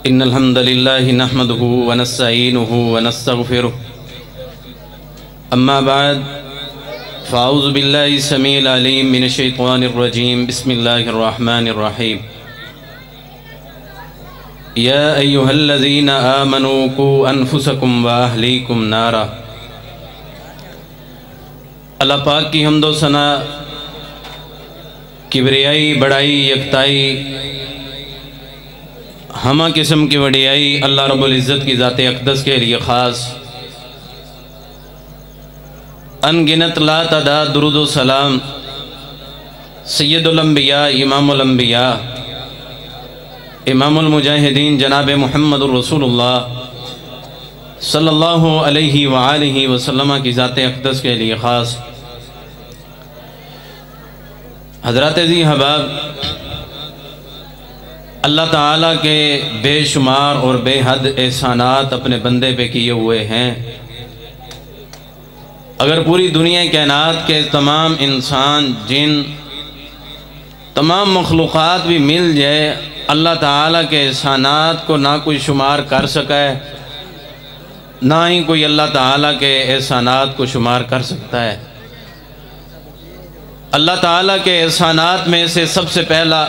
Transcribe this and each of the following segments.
إن الحمد لله نحمده ونستعينه ونستغفره أما بعد فأعوذ بالله السميع العليم من الشيطان الرجيم بسم الله الرحمن الرحيم يا أيها الذين آمنوا قوا أنفسكم وأهليكم نارا۔ اللہ پاک کی حمد و ثنا، کبریائی، بڑائی، یکتائی، ہمہ قسم کی وڈیائی اللہ رب العزت کی ذات اقدس کے لیے خاص۔ ان گنت لا تعداد درود و سلام سید الانبیاء، امام الانبیاء، امام المجاہدین جناب محمد الرسول اللہ صلی اللہ علیہ وآلہ وسلم کی ذات اقدس کے لیے خاص۔ حضرات عزیز احباب، اللہ تعالیٰ کے بے شمار اور بے حد احسانات اپنے بندے پہ کیے ہوئے ہیں۔ اگر پوری دنیا کائنات کے تمام انسان، جن، تمام مخلوقات بھی مل جائے، اللہ تعالیٰ کے احسانات کو نہ کوئی شمار کر سکے، نہ ہی کوئی اللہ تعالیٰ کے احسانات کو شمار کر سکتا ہے۔ اللہ تعالیٰ کے احسانات میں سے سب سے پہلا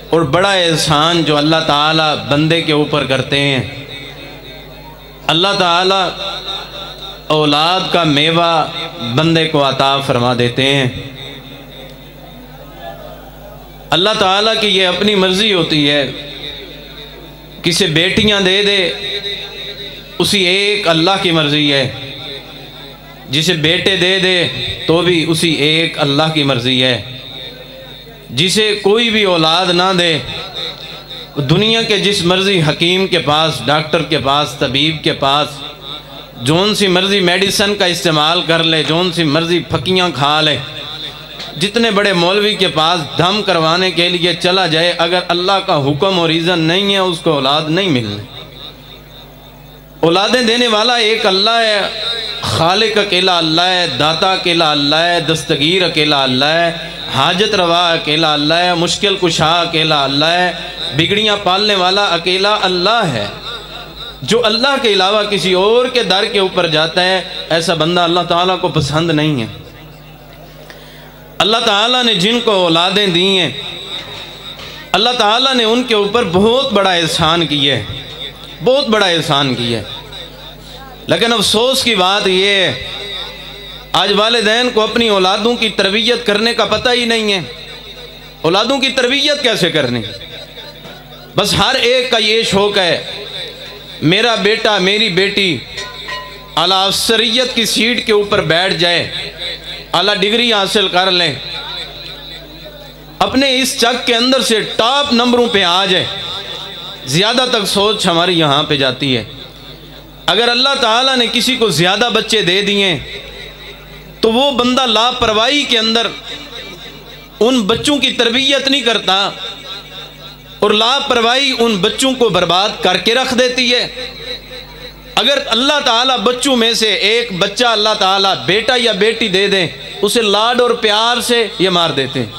اور بڑا احسان جو اللہ تعالیٰ بندے کے اوپر کرتے ہیں، اللہ تعالیٰ اولاد کا میوہ بندے کو عطا فرما دیتے ہیں۔ اللہ تعالیٰ کی یہ اپنی مرضی ہوتی ہے، کسے بیٹیاں دے دے اسی ایک اللہ کی مرضی ہے، جسے بیٹے دے دے تو بھی اسی ایک اللہ کی مرضی ہے، جسے کوئی بھی اولاد نہ دے، دنیا کے جس مرضی حکیم کے پاس، ڈاکٹر کے پاس، طبیب کے پاس جون سی مرضی میڈیسن کا استعمال کر لے، جون سی مرضی پھکیاں کھا لے، جتنے بڑے مولوی کے پاس دم کروانے کے لیے چلا جائے، اگر اللہ کا حکم اور اذن نہیں ہے اس کو اولاد نہیں ملنے۔ اولادیں دینے والا ایک اللہ ہے، خالق اکیلا اللہ ہے، داتا اکیلا اللہ ہے، دستگیر اکیلا اللہ ہے، حاجت روا اکیلا اللہ ہے، مشکل کشا اکیلا اللہ ہے، بگڑیاں پالنے والا اکیلا اللہ ہے۔ جو اللہ کے علاوہ کسی اور کے در کے اوپر جاتا ہے، ایسا بندہ اللہ تعالیٰ کو پسند نہیں ہے۔ اللہ تعالیٰ نے جن کو اولادیں دی ہیں، اللہ تعالیٰ نے ان کے اوپر بہت بڑا احسان کیا ہے، بہت بڑا احسان کیا ہے۔ لیکن افسوس کی بات یہ ہے، آج والدین کو اپنی اولادوں کی تربیت کرنے کا پتہ ہی نہیں ہے۔ اولادوں کی تربیت کیسے کرنی؟ بس ہر ایک کا یہ شوق ہے، میرا بیٹا، میری بیٹی اعلیٰ افسریت کی سیٹ کے اوپر بیٹھ جائے، اعلیٰ ڈگری حاصل کر لیں، اپنے اس چک کے اندر سے ٹاپ نمبروں پہ آ جائے۔ زیادہ تک سوچ ہماری یہاں پہ جاتی ہے۔ اگر اللہ تعالیٰ نے کسی کو زیادہ بچے دے دیے تو وہ بندہ لاپرواہی کے اندر ان بچوں کی تربیت نہیں کرتا، اور لاپرواہی ان بچوں کو برباد کر کے رکھ دیتی ہے۔ اگر اللہ تعالیٰ بچوں میں سے ایک بچہ اللہ تعالیٰ بیٹا یا بیٹی دے دیں، اسے لاڈ اور پیار سے یہ مار دیتے ہیں،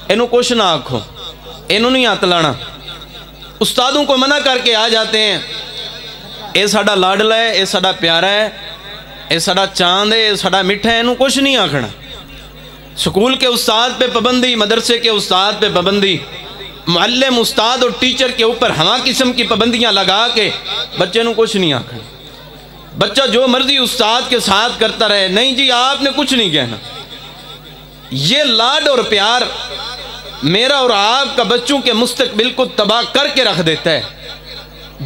انہوں کچھ نہ آکھو، انہوں نہیں ہاتھ لانا۔ استادوں کو منع کر کے آ جاتے ہیں، اے ساڈا لاڈلا ہے، اے ساڈا پیارا ہے، اے ساڈا چاند ہے، اے ساڈا مٹھا ہے، انہوں کچھ نہیں آکھنا۔ سکول کے استاد پہ پابندی، مدرسے کے استاد پہ پابندی، معلم، استاد اور ٹیچر کے اوپر ہمہ قسم کی پابندیاں لگا کے بچے نوں کچھ نہیں آکھنا۔ بچہ جو مرضی استاد کے ساتھ کرتا رہے، نہیں جی آپ نے کچھ نہیں کہنا۔ یہ لاڈ اور پیار میرا اور آپ کا بچوں کے مستقبل کو تباہ کر کے رکھ دیتا ہے۔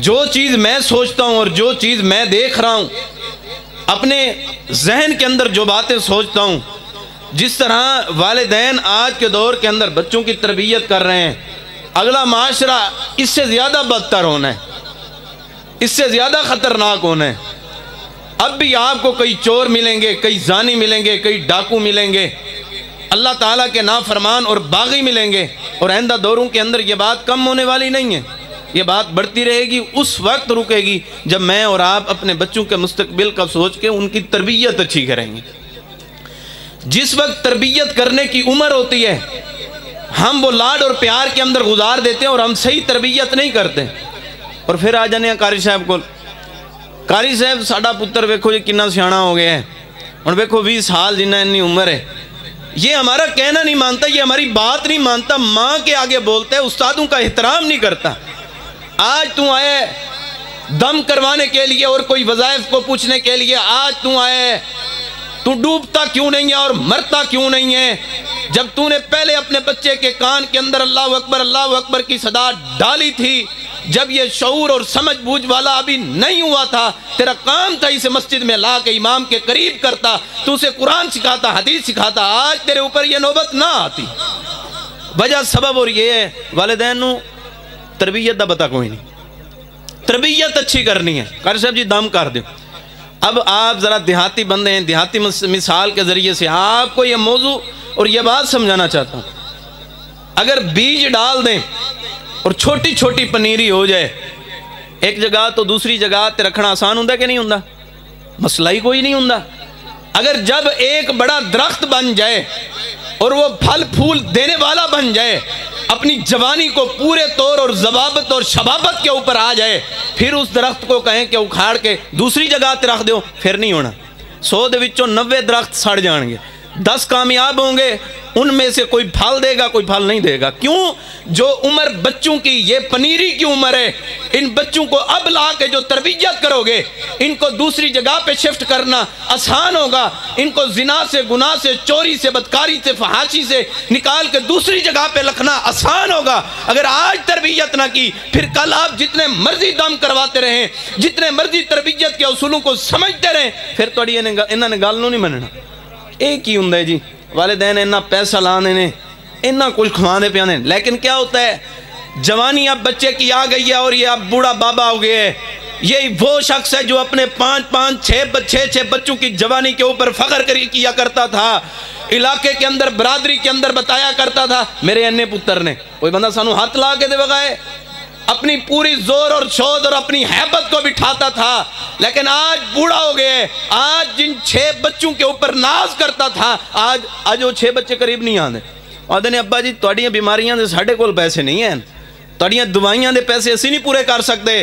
جو چیز میں سوچتا ہوں اور جو چیز میں دیکھ رہا ہوں، اپنے ذہن کے اندر جو باتیں سوچتا ہوں، جس طرح والدین آج کے دور کے اندر بچوں کی تربیت کر رہے ہیں، اگلا معاشرہ اس سے زیادہ بدتر ہونا ہے، اس سے زیادہ خطرناک ہونا ہے۔ اب بھی آپ کو کئی چور ملیں گے، کئی زانی ملیں گے، کئی ڈاکو ملیں گے، اللہ تعالیٰ کے نافرمان اور باغی ملیں گے، اور آئندہ دوروں کے اندر یہ بات کم ہونے والی نہیں ہے، یہ بات بڑھتی رہے گی۔ اس وقت رکے گی جب میں اور آپ اپنے بچوں کے مستقبل کا سوچ کے ان کی تربیت اچھی کریں گے۔ جس وقت تربیت کرنے کی عمر ہوتی ہے، ہم وہ لاڈ اور پیار کے اندر گزار دیتے ہیں اور ہم صحیح تربیت نہیں کرتے. اور پھر آ جانے ہیں قاری صاحب کو. قاری صاحب ساڈا پتر ویکھو جی کنا سیانا ہو گیا ہے, اور ویکھو 20 سال جنہ اتنی عمر ہے, یہ ہمارا کہنا نہیں مانتا, یہ ہماری بات نہیں مانتا, ماں کے آگے بولتا ہے, استادوں کا احترام نہیں کرتا. آج تم آئے دم کروانے کے لیے اور کوئی وظائف کو پوچھنے کے لیے, آج تم آئے تو ڈوبتا کیوں نہیں ہے اور مرتا کیوں نہیں ہے؟ جب تو نے پہلے اپنے بچے کے کان کے اندر اللہ اکبر کی صدا ڈالی تھی, جب یہ شعور اور سمجھ بوجھ والا ابھی نہیں ہوا تھا, تیرا کام تھا اسے مسجد میں لا کے امام کے قریب کرتا, تو اسے قرآن سکھاتا, حدیث سکھاتا. آج تیرے اوپر یہ نوبت نہ آتی. وجہ سبب اور یہ ہے والدین نو تربیت دا پتہ کوئی نہیں, تربیت اچھی کرنی ہے. قاری صاحب جی دم کر دیں. اب آپ ذرا دیہاتی بندے ہیں, دیہاتی مثال کے ذریعے سے آپ کو یہ موضوع اور یہ بات سمجھانا چاہتا ہوں. اگر بیج ڈال دیں اور چھوٹی چھوٹی پنیری ہو جائے ایک جگہ تو دوسری جگہ تے رکھنا آسان ہوندہ کہ نہیں ہوندہ؟ مسئلہ ہی کوئی نہیں ہوندہ. اگر جب ایک بڑا درخت بن جائے اور وہ پھل پھول دینے والا بن جائے, اپنی جوانی کو پورے طور اور ضبابت اور شبابت کے اوپر آ جائے, پھر اس درخت کو کہیں کہ اکھاڑ کے دوسری جگہ تے رکھ دیو, پھر نہیں ہونا. 100 دے وچوں 90 درخت سڑ جان گے, 10 کامیاب ہوں گے, ان میں سے کوئی پھل دے گا کوئی پھل نہیں دے گا. کیوں؟ جو عمر بچوں کی یہ پنیری کی عمر ہے, ان بچوں کو اب لا کے جو تربیت کرو گے, ان کو دوسری جگہ پہ شفٹ کرنا آسان ہوگا. ان کو زنا سے, گناہ سے, چوری سے, بدکاری سے, فحاشی سے نکال کے دوسری جگہ پہ رکھنا آسان ہوگا. اگر آج تربیت نہ کی, پھر کل آپ جتنے مرضی دم کرواتے رہیں, جتنے مرضی تربیت کے اصولوں کو سمجھتے رہیں, پھر توڑی انہوں نے گل نہیں مننا. ایک ہی ہوں ہے جی, والدین انہا پیسہ لانے نے, انہا کچھ کھوانے پیانے, لیکن کیا ہوتا ہے جوانی اب بچے کی آ گئی ہے اور یہ اب بوڑھا بابا ہو گئے ہے. یہ وہ شخص ہے جو اپنے 5-6 بچوں کی جوانی کے اوپر فخر کیا کرتا تھا, علاقے کے اندر, برادری کے اندر بتایا کرتا تھا میرے انے پتر نے. کوئی بندہ سانو ہاتھ لا کے دے بغائے, اپنی پوری زور اور شود اور اپنی حیبت کو بٹھاتا تھا. لیکن آج بوڑھا ہو گئے, آج جن 6 بچوں کے اوپر ناز کرتا تھا, آج وہ 6 بچے قریب نہیں آنے. آدھے نے ابا جی توڑیاں بیماریاں دے ساڑھے کول پیسے نہیں ہیں, توڑیاں دوائیاں دے پیسے اسی نہیں پورے کر سکتے.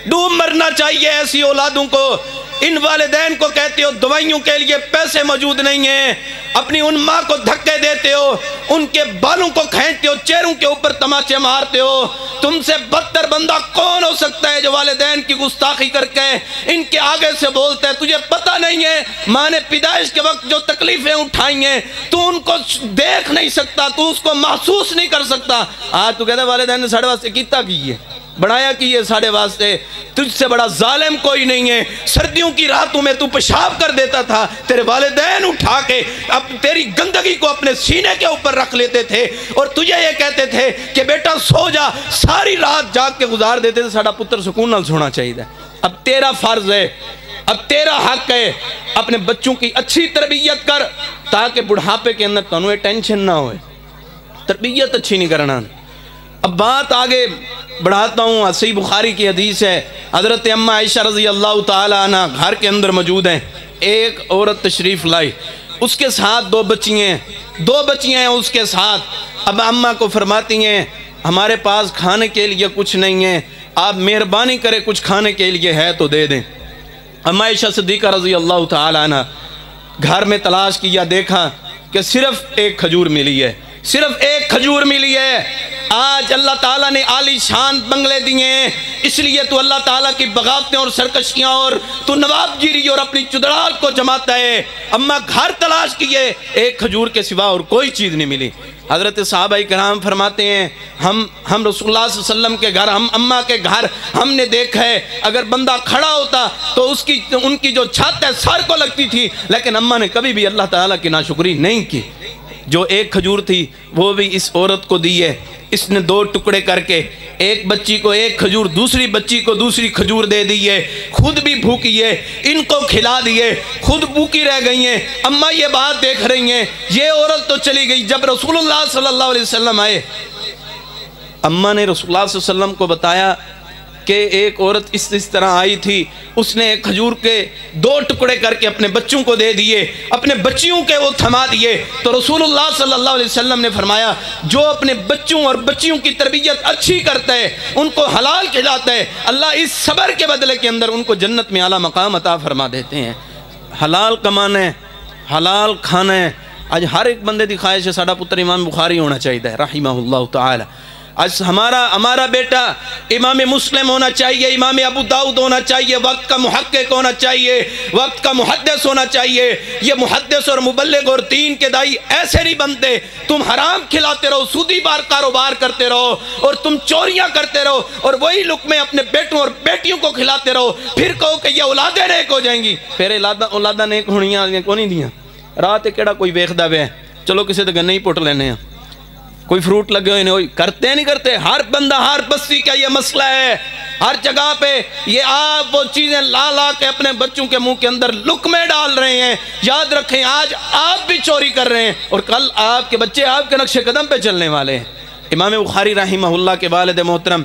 ڈوب مرنا چاہیے ایسی اولادوں کو. ان والدین کو کہتے ہو دوائیوں کے لیے پیسے موجود نہیں ہیں, اپنی ان ماں کو دھکے دیتے ہو, ان کے بالوں کو کھینچتے ہو, چہروں کے اوپر تماچے مارتے ہو. تم سے بدتر بندہ کون ہو سکتا ہے جو والدین کی گستاخی کر کے ان کے آگے سے بولتا ہے؟ تجھے پتہ نہیں ہے ماں نے پیدائش کے وقت جو تکلیفیں اٹھائی ہیں, تو ان کو دیکھ نہیں سکتا, تو اس کو محسوس نہیں کر سکتا. آج تو کہتا ہے والدین نے ساڑھے واسطے کیتا کی ہے, بڑھایا کی ہے ساڑھے واسطے, تجھ سے بڑا ظالم کوئی نہیں ہے. سردیوں کی راتوں میں تو پیشاب کر دیتا تھا, تیرے والدین اٹھا کے اب تیری گندگی کو اپنے سینے کے اوپر رکھ لیتے تھے اور تجھے یہ کہتے تھے کہ بیٹا سو جا, ساری رات جاگ کے گزار دیتے تھے. ساڑھا پتر سکون نال سونا چاہیے. اب تیرا فرض ہے, اب تیرا حق ہے, اپنے بچوں کی اچھی تربیت کر تاکہ بڑھاپے کے اندر تنویں ٹینشن نہ ہوئے. تربیت اچھی نہیں کرنا. اب بات آگے بڑھاتا ہوں. صحیح بخاری کی حدیث ہے, حضرت اماں عائشہ رضی اللہ تعالی عنہ گھر کے اندر موجود ہیں. ایک عورت تشریف لائی, اس کے ساتھ 2 بچیاں ہیں اس کے ساتھ. اب اماں کو فرماتی ہیں ہمارے پاس کھانے کے لیے کچھ نہیں ہے, آپ مہربانی کریں کچھ کھانے کے لیے ہے تو دے دیں. اماں عائشہ صدیقہ رضی اللہ تعالی عنہ گھر میں تلاش کیا, دیکھا کہ صرف ایک کھجور ملی ہے, صرف ایک کھجور ملی ہے. آج اللہ تعالیٰ نے عالی شان بنگلے دیے ہیں, اس لیے تو اللہ تعالیٰ کی بغاوتیں اور سرکشیاں اور تو نواب گیری اور اپنی چدڑال کو جماتا ہے. اماں گھر تلاش کیے, ایک کھجور کے سوا اور کوئی چیز نہیں ملی. حضرت صحابہ کرام فرماتے ہیں ہم رسول اللہ صلی اللہ علیہ وسلم کے گھر, ہم اماں کے گھر ہم نے دیکھا ہے, اگر بندہ کھڑا ہوتا تو ان کی جو چھت ہے سر کو لگتی تھی, لیکن اماں نے کبھی بھی اللہ تعالیٰ کی ناشکری نہیں کی. جو ایک کھجور تھی وہ بھی اس عورت کو دی ہے. اس نے 2 ٹکڑے کر کے ایک بچی کو ایک کھجور, دوسری بچی کو دوسری کھجور دے دی ہے. خود بھی بھوکی ہے, ان کو کھلا دیے, خود بھوکی رہ گئی ہیں. اماں یہ بات دیکھ رہی ہیں, یہ عورت تو چلی گئی. جب رسول اللہ صلی اللہ علیہ وسلم آئے, اماں نے رسول اللہ صلی اللہ علیہ وسلم کو بتایا کہ ایک عورت اس طرح آئی تھی، اس نے ایک کھجور کے 2 ٹکڑے کر کے اپنے بچوں کو دے دیے، اپنے بچیوں کے وہ تھما دیے، تو رسول اللہ صلی اللہ علیہ وسلم نے فرمایا جو اپنے بچوں اور بچیوں کی تربیت اچھی کرتا ہے، ان کو حلال کھلاتا ہے، اللہ اس صبر کے بدلے کے اندر ان کو جنت میں اعلیٰ مقام عطا فرما دیتے ہیں۔ حلال کمانا ہے، حلال کھانا ہے۔ آج ہر ایک بندے دی خواہش ہے ساڈا پتر امام بخاری ہونا چاہیے رحمہ اللہ تعالی۔ آج ہمارا بیٹا امام مسلم ہونا چاہیے، امام ابو داؤد ہونا چاہیے، وقت کا محقق ہونا چاہیے، وقت کا محدث ہونا چاہیے۔ یہ محدث اور مبلغ اور دین کے دائی ایسے نہیں بنتے تم حرام کھلاتے رہو، سودی بار کاروبار کرتے رہو اور تم چوریاں کرتے رہو اور وہی لقمے اپنے بیٹوں اور بیٹیوں کو کھلاتے رہو، پھر کہو کہ یہ اولادیں نیک ہو جائیں گی۔ پھر اولاداں نیک ہونیاں کو نہیں دیاں، رات کیڑا کوئی ویکھدا وے، چلو کسی تے گنے ہی پٹ لینے ہیں، کوئی فروٹ لگے ہوئے نہیں، کرتے نہیں کرتے۔ ہر بندہ ہر بستی کا یہ مسئلہ ہے، ہر جگہ پہ یہ آپ وہ چیزیں لا کے اپنے بچوں کے منہ کے اندر لقمے ڈال رہے ہیں۔ یاد رکھیں آج آپ بھی چوری کر رہے ہیں اور کل آپ کے بچے آپ کے نقش قدم پہ چلنے والے ہیں۔ امام بخاری رحمہ اللہ کے والد محترم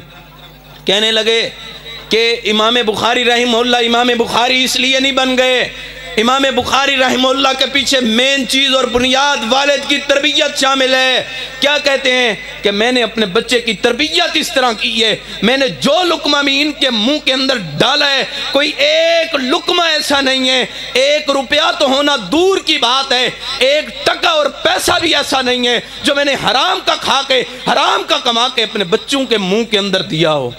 کہنے لگے کہ امام بخاری رحمہ اللہ امام بخاری اس لیے نہیں بن گئے، امام بخاری رحمہ اللہ کے پیچھے مین چیز اور بنیاد والد کی تربیت شامل ہے۔ کیا کہتے ہیں کہ میں نے اپنے بچے کی تربیت اس طرح کی ہے، میں نے جو لقمہ بھی ان کے منہ کے اندر ڈالا ہے، کوئی ایک لقمہ ایسا نہیں ہے، 1 روپیہ تو ہونا دور کی بات ہے، 1 ٹکا اور پیسہ بھی ایسا نہیں ہے جو میں نے حرام کا کھا کے حرام کا کما کے اپنے بچوں کے منہ کے اندر دیا ہو۔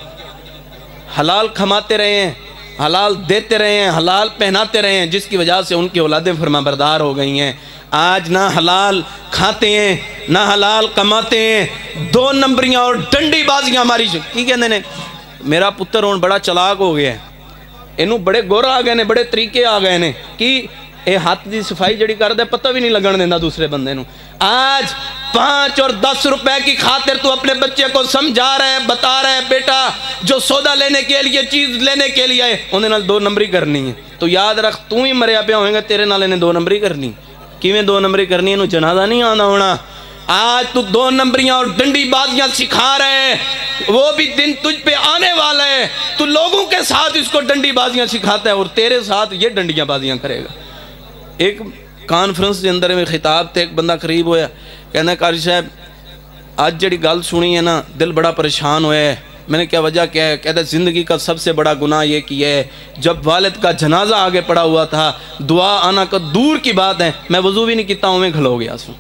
حلال کھماتے رہے ہیں، حلال دیتے رہے ہیں، حلال پہناتے رہے ہیں، جس کی وجہ سے ان کی اولادیں فرما بردار ہو گئی ہیں۔ آج نہ حلال کھاتے ہیں نہ حلال کماتے ہیں، 2 نمبریاں اور ڈنڈی بازیاں ہماری کی کہنے نے میرا پتر ہون بڑا چلاک ہو گیا ہے، انہوں بڑے گورا آ گئے نے، بڑے طریقے آ گئے نے کہ اے ہاتھ دی صفائی جڑی کر دے پتہ بھی نہیں لگن دینا دوسرے بندے نو۔ آج 5 اور 10 روپے کی خاطر تو اپنے بچے کو سمجھا رہا ہے، بتا رہا ہے بیٹا جو سودا لینے کے لیے چیز لینے کے لیے ہے انہیں نال 2 نمبری کرنی ہے، تو یاد رکھ تو ہی مریا پیا ہوئیں گا تیرے نال انہیں 2 نمبری کرنی۔ کیویں 2 نمبری کرنی؟ انہوں جنازہ نہیں آنا ہونا۔ آج تو 2 نمبریاں اور ڈنڈی بازیاں سکھا رہے ہیں، وہ بھی دن تجھ پہ آنے والا ہے، تو لوگوں کے ساتھ اس کو ڈنڈی بازیاں سکھاتا ہے اور تیرے ساتھ یہ ڈنڈیاں بازیاں کرے گا۔ ایک کانفرنس کے اندر میں خطاب تے ایک بندہ قریب ہویا، کہنا قاری صاحب آج جڑی گل سنی ہے نا دل بڑا پریشان ہویا ہے۔ میں نے کیا وجہ کیا ہے؟ کہتا ہے زندگی کا سب سے بڑا گناہ یہ کیا ہے جب والد کا جنازہ آگے پڑا ہوا تھا، دعا آنا کا دور کی بات ہے، میں وضو بھی نہیں کیتا ہوں، میں کھلو گیا سوں۔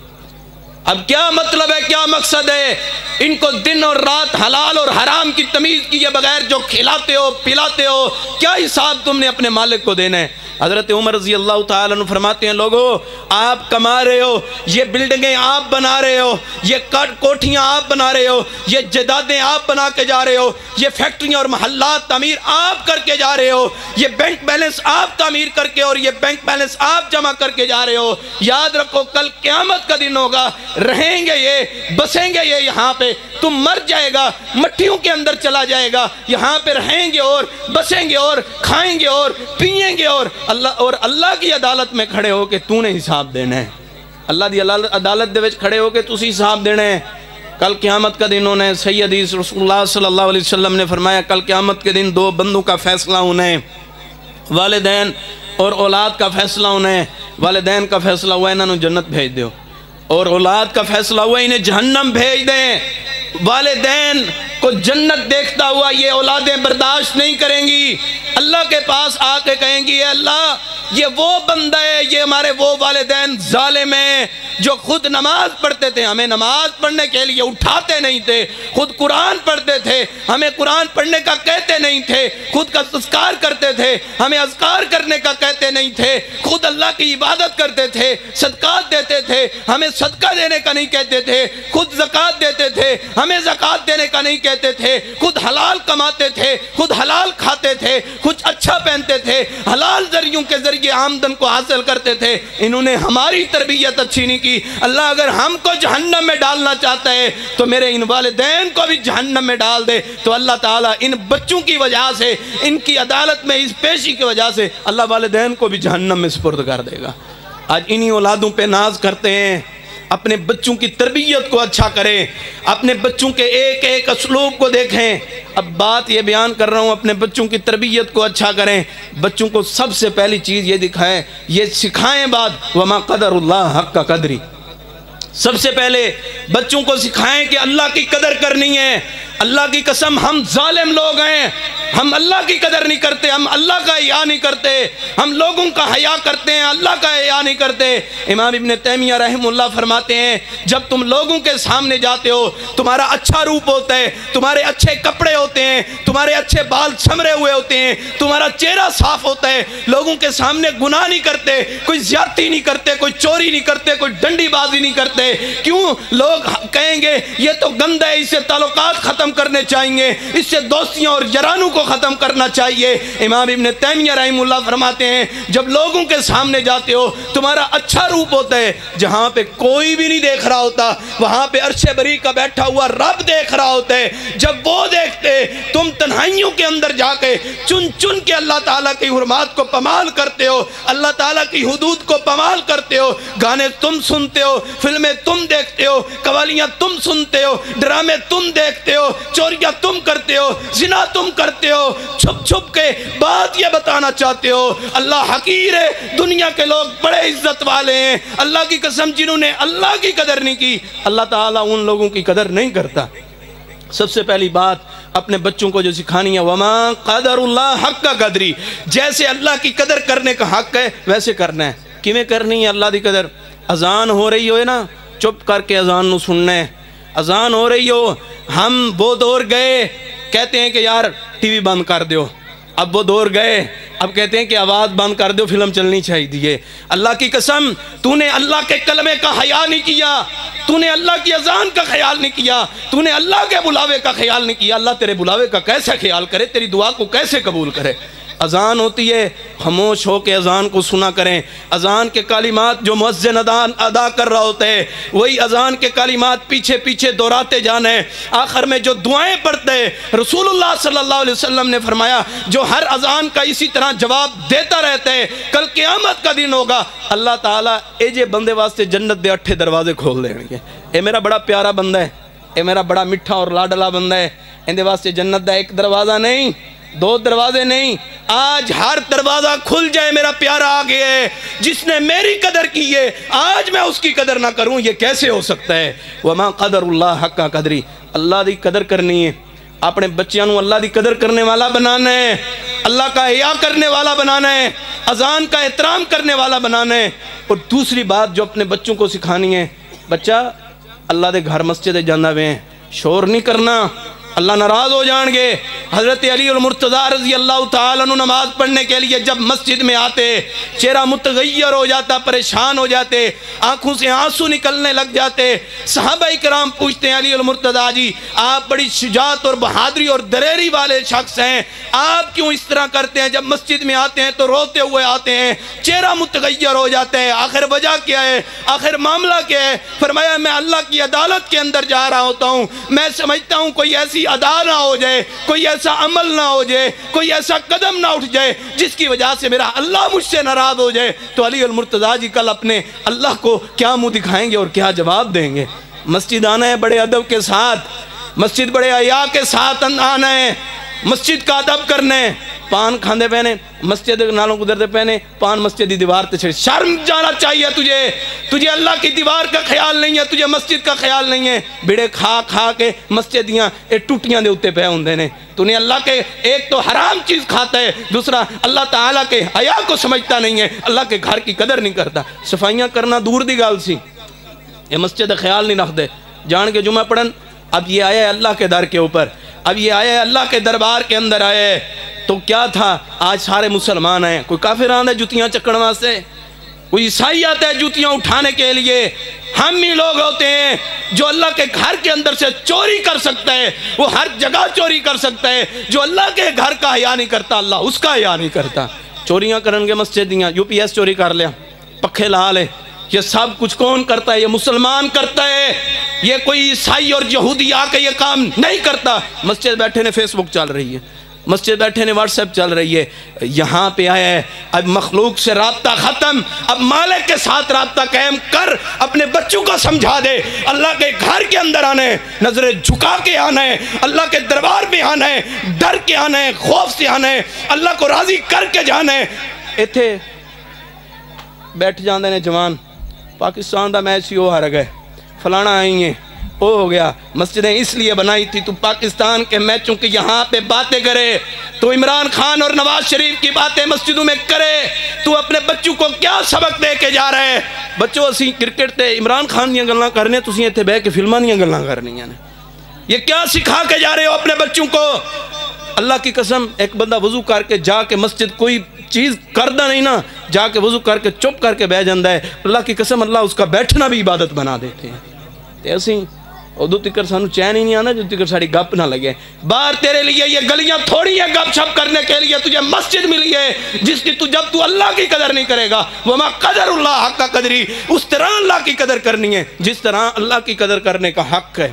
اب کیا مطلب ہے، کیا مقصد ہے؟ ان کو دن اور رات حلال اور حرام کی تمیز کیے بغیر جو کھلاتے ہو پلاتے ہو، کیا حساب تم نے اپنے مالک کو دینا ہے؟ حضرت عمر رضی اللہ تعالیٰ عنہ فرماتے ہیں لوگو آپ کما رہے ہو، یہ بلڈنگیں آپ بنا رہے ہو، یہ کوٹھیاں آپ بنا رہے ہو، یہ جائیدادیں آپ بنا کے جا رہے ہو، یہ فیکٹریاں اور محلات تعمیر آپ کر کے جا رہے ہو، یہ بینک بیلنس آپ تعمیر کر کے اور یہ بینک بیلنس آپ جمع کر کے جا رہے ہو۔ یاد رکھو کل قیامت کا دن ہوگا، رہیں گے یہ، بسیں گے یہ یہاں پہ، تم مر جائے گا مٹھیوں کے اندر چلا جائے گا، یہاں پہ رہیں گے اور بسیں گے اور کھائیں گے اور پئیں گے اور اللہ کی عدالت میں کھڑے ہو کے تو نے حساب دینا ہے۔ اللہ دی عدالت دے وچ کھڑے ہو کے تسی حساب دینا ہے۔ کل قیامت کا دن ہونا ہے، صحیح حدیث رسول اللہ صلی اللہ علیہ وسلم نے فرمایا کل قیامت کے دن 2 بندوں کا فیصلہ ہونا ہے، والدین اور اولاد کا فیصلہ ہونا ہے۔ والدین کا فیصلہ ہوا انہوں نے جنت بھیج دیو اور اولاد کا فیصلہ ہوا انہیں جہنم بھیج دیں۔ والدین کو جنت دیکھتا ہوا یہ اولادیں برداشت نہیں کریں گی، اللہ کے پاس آ کے کہیں گی اے اللہ یہ وہ بندہ ہے، یہ ہمارے وہ والدین ظالم ہیں جو خود نماز پڑھتے تھے، ہمیں نماز پڑھنے کے لیے اٹھاتے نہیں تھے، خود قرآن پڑھتے تھے، ہمیں قرآن پڑھنے کا کہتے نہیں تھے، خود کا تذکار کرتے تھے، ہمیں اذکار کرنے کا کہتے نہیں تھے، خود اللہ کی عبادت کرتے تھے، صدقات دیتے تھے، ہمیں صدقہ دینے کا نہیں کہتے تھے، خود زکوٰۃ دیتے تھے، ہمیں زکوٰۃ دینے کا نہیں کہتے تھے، خود حلال کماتے تھے، خود حلال کھاتے تھے، کچھ اچھا پہنتے تھے، حلال ذریعوں کے ذریعے آمدن کو حاصل کرتے تھے، انہوں نے ہماری تربیت اچھی نہیں کی۔ اللہ اگر ہم کو جہنم میں ڈالنا چاہتا ہے تو میرے ان والدین کو بھی جہنم میں ڈال دے، تو اللہ تعالیٰ ان بچوں کی وجہ سے، ان کی عدالت میں اس پیشی کی وجہ سے اللہ والدین کو بھی جہنم میں سپرد کر دے گا۔ آج انہی اولادوں پہ ناز کرتے ہیں، اپنے بچوں کی تربیت کو اچھا کریں، اپنے بچوں کے ایک ایک اسلوب کو دیکھیں، اب بات یہ بیان کر رہا ہوں، اپنے بچوں کی تربیت کو اچھا کریں، بچوں کو سب سے پہلی چیز یہ دکھائیں، یہ سکھائیں بات وما قدر اللہ حق کا قدری۔ سب سے پہلے بچوں کو سکھائیں کہ اللہ کی قدر کرنی ہے۔ اللہ کی قسم ہم ظالم لوگ ہیں، ہم اللہ کی قدر نہیں کرتے، ہم اللہ کا حیا نہیں کرتے، ہم لوگوں کا حیا کرتے ہیں، اللہ کا حیا نہیں کرتے۔ امام ابن تیمیہ رحمہ اللہ فرماتے ہیں جب تم لوگوں کے سامنے جاتے ہو تمہارا اچھا روپ ہوتا ہے، تمہارے اچھے کپڑے ہوتے ہیں، تمہارے اچھے بال سنورے ہوئے ہوتے ہیں، تمہارا چہرہ صاف ہوتا ہے، لوگوں کے سامنے گناہ نہیں کرتے، کوئی زیادتی نہیں کرتے، کوئی چوری نہیں کرتے، کوئی ڈنڈی بازی نہیں کرتے۔ کیوں؟ لوگ کہیں گے یہ تو گندہ ہے، اس سے تعلقات ختم کرنے چاہیے، اس سے دوستیاں اور یارانوں کو ختم کرنا چاہیے۔ امام ابن تیمیہ رحمہ اللہ فرماتے ہیں جب لوگوں کے سامنے جاتے ہو تمہارا اچھا روپ ہوتا ہے، جہاں پہ کوئی بھی نہیں دیکھ رہا ہوتا وہاں پہ عرش بری کا بیٹھا ہوا رب دیکھ رہا ہوتا ہے۔ جب وہ دیکھتے تم تنہائیوں کے اندر جا کے چن چن کے اللہ تعالیٰ کی حرمات کو پامال کرتے ہو، اللہ تعالیٰ کی حدود کو پامال کرتے ہو، گانے تم سنتے ہو، فلمیں تم دیکھتے ہو، قوالیاں تم سنتے ہو، ڈرامے تم دیکھتے ہو، چوریاں تم کرتے ہو، زنا تم کرتے ہو، چھپ چھپ کے بات یہ بتانا چاہتے ہو اللہ حقیر ہے، دنیا کے لوگ بڑے عزت والے ہیں۔ اللہ کی قسم جنہوں نے اللہ کی قدر نہیں کی اللہ تعالیٰ ان لوگوں کی قدر نہیں کرتا۔ سب سے پہلی بات اپنے بچوں کو جو سکھانی ہے وما قدر اللہ حق کا قدری، جیسے اللہ کی قدر کرنے کا حق ہے ویسے کرنا ہے۔ کیویں کرنی ہے اللہ کی قدر؟ اذان ہو رہی ہوئے نا چپ کر کے اذان نو سننا ہے۔ اذان ہو رہی ہو، ہم وہ دور گئے کہتے ہیں کہ یار ٹی وی بند کر دیو، اب وہ دور گئے اب کہتے ہیں کہ آواز بند کر دو، فلم چلنی چاہیے۔ اللہ کی قسم تو نے اللہ کے کلمے کا حیا نہیں کیا، تو نے اللہ کی اذان کا خیال نہیں کیا، تو نے اللہ کے بلاوے کا خیال نہیں کیا، اللہ تیرے بلاوے کا کیسے خیال کرے، تیری دعا کو کیسے قبول کرے؟ اذان ہوتی ہے خاموش ہو کے اذان کو سنا کریں۔ اذان کے کلمات جو مؤذن ادا کر رہا ہوتا ہے وہی اذان کے کلمات پیچھے پیچھے دہراتے جانا ہے۔ آخر میں جو دعائیں پڑھتے ہیں رسول اللہ صلی اللہ علیہ وسلم نے فرمایا جو ہر اذان کا اسی طرح جواب دیتا رہتا ہے کل قیامت کا دن ہوگا اللہ تعالیٰ اے جے بندے واسطے جنت دے 8 دروازے کھول دیں گے۔ اے میرا بڑا پیارا بندہ ہے، اے میرا بڑا میٹھا اور لاڈلا بندہ ہے، اندے واسطے جنت دا ایک دروازہ نہیں 2 دروازے نہیں، آج ہر دروازہ کھل جائے میرا پیارا آگے ہے جس نے میری قدر کی ہے، آج میں اس کی قدر نہ کروں یہ کیسے ہو سکتا ہے؟ وما قدر اللہ حق کا قدری، اللہ دی قدر کرنی ہے، اپنے بچیاں نو اللہ دی قدر کرنے والا بنانا ہے، اللہ کا حیا کرنے والا بنانا ہے، اذان کا احترام کرنے والا بنانا ہے۔ اور دوسری بات جو اپنے بچوں کو سکھانی ہے، بچہ اللہ دے گھر مسجد جانا ہوئے ہیں شور نہیں کرنا، اللہ ناراض ہو جان گے۔ حضرت علی المرتضیٰ رضی اللہ تعالیٰ عنہ نماز پڑھنے کے لیے جب مسجد میں آتے چہرہ متغیر ہو جاتا، پریشان ہو جاتے، آنکھوں سے آنسو نکلنے لگ جاتے۔ صحابہ کرام پوچھتے ہیں علی المرتضیٰ جی آپ بڑی شجاعت اور بہادری اور دلیری والے شخص ہیں، آپ کیوں اس طرح کرتے ہیں؟ جب مسجد میں آتے ہیں تو روتے ہوئے آتے ہیں، چہرہ متغیر ہو جاتا ہے، آخر وجہ کیا ہے؟ آخر معاملہ کیا ہے؟ فرمایا میں اللہ کی عدالت کے اندر جا رہا ہوتا ہوں، میں سمجھتا ہوں کوئی ایسی ادا نہ ہو جائے، کوئی ایسا عمل نہ ہو جائے، کوئی ایسا قدم نہ اٹھ جائے جس کی وجہ سے میرا اللہ مجھ سے ناراض ہو جائے۔ تو علی المرتضیٰ جی کل اپنے اللہ کو کیا منہ دکھائیں گے اور کیا جواب دیں گے؟ مسجد آنا ہے بڑے ادب کے ساتھ، مسجد بڑے حیا کے ساتھ آنا ہے، مسجد کا ادب کرنا ہے۔ پان کھاندے پہنے مسجد نالوں گزرتے پہنے پان مسجد دی دیوار تے چھڑی، شرم جانا چاہیے تجھے اللہ کی دیوار کا خیال نہیں ہے، تجھے مسجد کا خیال نہیں ہے۔ بیڑے کھا کھا کے مسجد دیاں ٹوٹیاں دے اتے پہ ہوندے نے، تو نے اللہ کے ایک تو حرام چیز کھاتا ہے، دوسرا اللہ تعالیٰ کے حیا کو سمجھتا نہیں ہے، اللہ کے گھر کی قدر نہیں کرتا۔ صفائیاں کرنا دور دی گال سی، یہ مسجد خیال نہیں رکھ دے، جان کے جمعہ پڑھن۔ اب یہ آیا ہے اللہ کے در کے اوپر، اب یہ آیا ہے اللہ کے دربار کے اندر آیا ہے، تو کیا تھا؟ آج سارے مسلمان ہیں، کوئی کافر آندہ ہے جوتیاں چکڑ واسطے، کوئی عیسائی آتا ہے جوتیاں اٹھانے کے لیے۔ ہم ہی لوگ ہوتے ہیں جو اللہ کے گھر کے اندر سے چوری کر سکتا ہے، وہ ہر جگہ چوری کر سکتا ہے، جو اللہ کے گھر کا حیا نہیں کرتا اللہ اس کا حیا نہیں کرتا۔ چوریاں کرن گے مسجد دیاں، یو پی ایس چوری کر لیا، پکھے لا لے، یہ سب کچھ کون کرتا ہے؟ یہ مسلمان کرتا ہے، یہ کوئی عیسائی اور یہودی آ کے یہ کام نہیں کرتا۔ مسجد بیٹھے نے فیس بک چل رہی ہے، مسجد بیٹھے نے واٹس ایپ چل رہی ہے، یہاں پہ آیا ہے، اب مخلوق سے رابطہ ختم، اب مالک کے ساتھ رابطہ قائم کر، اپنے بچوں کو سمجھا دے، اللہ کے گھر کے اندر آنا ہے، نظریں جھکا کے آنا ہے، اللہ کے دربار میں آنا ہے، ڈر کے آنا ہے، خوف سے آنا ہے، اللہ کو راضی کر کے جانا ہے۔ ایتھے بیٹھ جاندے نے جوان، پاکستان دا میچ ہی وہ ہار گئے، فلانا آئی ہیں، وہ ہو گیا، مسجدیں اس لیے بنائی تھی تو پاکستان کے میچوں کی یہاں پہ باتیں کرے، تو عمران خان اور نواز شریف کی باتیں مسجدوں میں کرے، تو اپنے بچوں کو کیا سبق دے کے جا رہے ہیں؟ بچوں اسی کرکٹ تے عمران خان دیاں گلاں کرنے، تسی ایتھے بہ کے فلماں دیاں گلاں کرنیاں نے، یہ کیا سکھا کے جا رہے ہو اپنے بچوں کو؟ اللہ کی قسم، ایک بندہ وضو کر کے جا کے مسجد کوئی چیز کردہ نہیں نا، جا کے وضو کر کے چپ کر کے بہ جاندہ ہے، اللہ کی قسم اللہ اس کا بیٹھنا بھی عبادت بنا دیتے ہیں۔ تے اسی ادو تکر سانو چین ہی نہیں آنا جو تکر ساری گپ نہ لگے۔ باہر تیرے لیے یہ گلیاں تھوڑی ہیں گپ شپ کرنے کے لیے، تجھے مسجد ملی ہے جس کی جب تو اللہ کی قدر نہیں کرے گا، وما قدر اللہ حق کا قدری، اس طرح اللہ کی قدر کرنی ہے جس طرح اللہ کی قدر کرنے کا حق ہے۔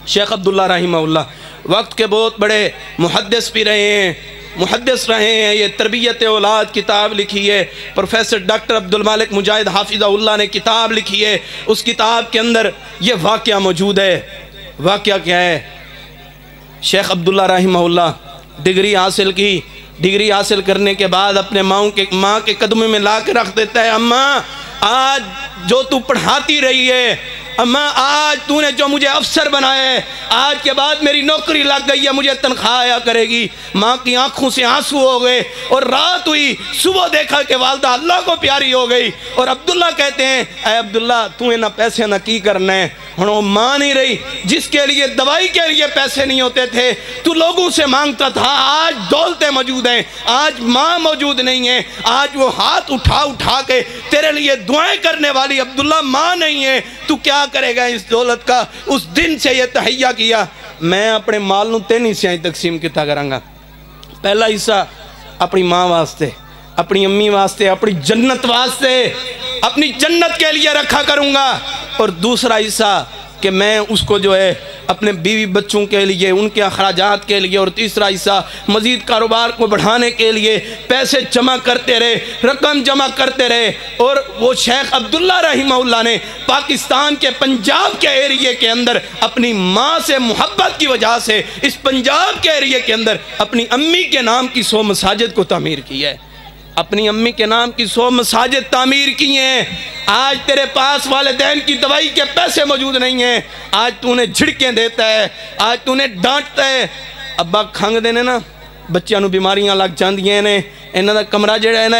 شیخ عبداللہ رحمہ اللہ وقت کے بہت بڑے محدث بھی رہے ہیں، محدث رہے ہیں، یہ تربیت اولاد کتاب لکھی ہے، پروفیسر ڈاکٹر عبدالمالک مجاہد حافظہ اللہ نے کتاب لکھی ہے، اس کتاب کے اندر یہ واقعہ موجود ہے۔ واقعہ کیا ہے؟ شیخ عبداللہ رحمہ اللہ ڈگری حاصل کی، ڈگری حاصل کرنے کے بعد اپنے ماں کے قدموں میں لا کے رکھ دیتا ہے، اماں آج جو تو پڑھاتی رہی ہے، اماں آج تو نے جو مجھے افسر بنایا ہے، آج کے بعد میری نوکری لگ گئی ہے، مجھے تنخواہ آیا کرے گی۔ ماں کی آنکھوں سے آنسو ہو گئے اور رات ہوئی، صبح دیکھا کہ والدہ اللہ کو پیاری ہو گئی، اور عبداللہ کہتے ہیں اے عبداللہ تو نہ پیسے نہ کی کرنا ہے، وہ ماں نہیں رہی جس کے لیے دوائی کے لیے پیسے نہیں ہوتے تھے، تو لوگوں سے مانگتا تھا، آج دولتیں موجود ہیں، آج ماں موجود نہیں ہے، آج وہ ہاتھ اٹھا کے تیرے لیے دعائیں کرنے والی عبداللہ ماں نہیں ہے، تو کیا کرے گا اس دولت کا؟ اس دن سے یہ تہیہ کیا میں اپنے مال نو 3 حصے تقسیم کیتا کروں گا، پہلا حصہ اپنی ماں واسطے، اپنی امی واسطے، اپنی جنت واسطے، اپنی جنت کے لیے رکھا کروں گا، اور دوسرا حصہ کہ میں اس کو جو ہے اپنے بیوی بچوں کے لیے، ان کے اخراجات کے لیے، اور تیسرا حصہ مزید کاروبار کو بڑھانے کے لیے پیسے جمع کرتے رہے، رقم جمع کرتے رہے۔ اور وہ شیخ عبداللہ رحمہ اللہ نے پاکستان کے پنجاب کے ایریے کے اندر اپنی ماں سے محبت کی وجہ سے اس پنجاب کے ایریے کے اندر اپنی امی کے نام کی 100 مساجد کو تعمیر کی ہے، اپنی امی کے نام کی 100 مساجد تعمیر کی ہیں۔ آج تیرے پاس والدین کی دوائی کے پیسے موجود نہیں ہیں، آج تو نے جھڑکیں دیتا ہے، آج تو نے ڈانٹتا ہے۔ ابا کھنگ دینے نا بچیاں نو بیماریاں لگ جاندیاں نے، انہاں دا کمرہ جڑا ہے نا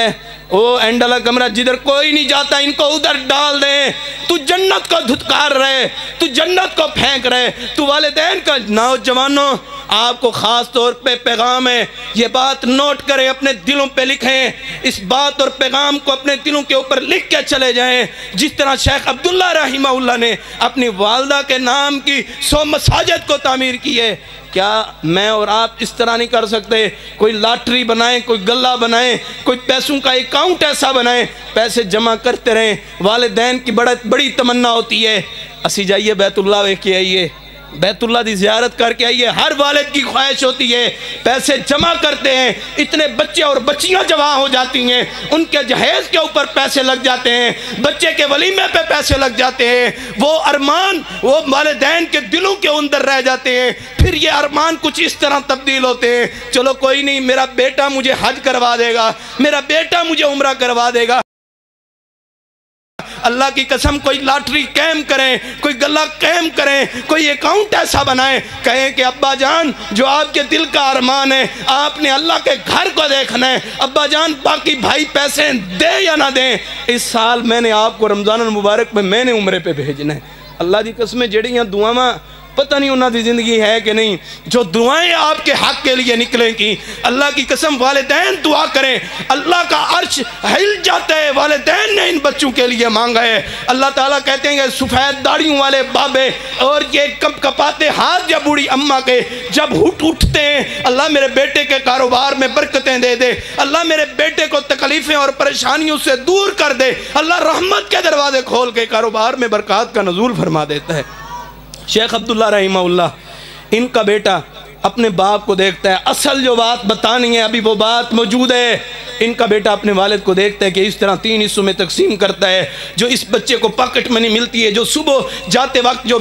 او اینڈ والا کمرہ جدھر کوئی نہیں جاتا ان کو ادھر ڈال دیں، تو جنت کو دھتکار رہے، تو جنت کو پھینک رہے، تو والدین کا نوجوانوں آپ کو خاص طور پہ پیغام ہے، یہ بات نوٹ کریں، اپنے دلوں پہ لکھیں، اس بات اور پیغام کو اپنے دلوں کے اوپر لکھ کے چلے جائیں۔ جس طرح شیخ عبداللہ رحمہ اللہ نے اپنی والدہ کے نام کی 100 مساجد کو تعمیر کی ہے، کیا میں اور آپ اس طرح نہیں کر سکتے؟ کوئی لاٹری بنائیں، کوئی گلہ بنائیں، کوئی پیسوں کا اکاؤنٹ ایسا بنائیں، پیسے جمع کرتے رہیں۔ والدین کی بڑی تمنا ہوتی ہے اسی جائیے بیت اللہ وے کے آئیے، بیت اللہ دی زیارت کر کے آئیے، ہر والد کی خواہش ہوتی ہے، پیسے جمع کرتے ہیں، اتنے بچے اور بچیاں جمع ہو جاتی ہیں، ان کے جہیز کے اوپر پیسے لگ جاتے ہیں، بچے کے ولیمے پہ پیسے لگ جاتے ہیں، وہ ارمان وہ والدین کے دلوں کے اندر رہ جاتے ہیں، پھر یہ ارمان کچھ اس طرح تبدیل ہوتے ہیں، چلو کوئی نہیں میرا بیٹا مجھے حج کروا دے گا، میرا بیٹا مجھے عمرہ کروا دے گا۔ اللہ کی قسم کوئی لاٹری قائم کریں، کوئی گلہ قائم کریں، کوئی اکاؤنٹ ایسا بنائیں، کہیں کہ ابا جان جو آپ کے دل کا ارمان ہے، آپ نے اللہ کے گھر کو دیکھنا ہے، ابا جان باقی بھائی پیسے دے یا نہ دیں، اس سال میں نے آپ کو رمضان المبارک میں نے عمرے پہ بھیجنا ہے۔ اللہ دی قسمیں جڑیاں دعاواں پتہ نہیں انہاں دی زندگی ہے کہ نہیں، جو دعائیں آپ کے حق کے لیے نکلیں کی، اللہ کی قسم والدین دعا کریں، اللہ کا عرش ہل جاتا ہے، والدین نے ان بچوں کے لیے مانگا ہے۔ اللہ تعالیٰ کہتے ہیں کہ سفید داڑھیوں والے بابے اور یہ کپ کپاتے ہاتھ یا بوڑھی اماں کے جب اٹھتے ہیں، اللہ میرے بیٹے کے کاروبار میں برکتیں دے دے، اللہ میرے بیٹے کو تکلیفیں اور پریشانیوں سے دور کر دے، اللہ رحمت کے دروازے کھول کے کاروبار میں برکات کا نزول فرما دیتا ہے۔ شیخ عبداللہ رحمہ اللہ ان کا بیٹا اپنے باپ کو دیکھتا ہے، اصل جو بات بتانی ہے ابھی وہ بات موجود ہے۔ ان کا بیٹا اپنے والد کو دیکھتا ہے کہ اس طرح 3 حصوں میں تقسیم کرتا ہے، جو اس بچے کو پاکٹ منی ملتی ہے، جو صبح جاتے وقت جو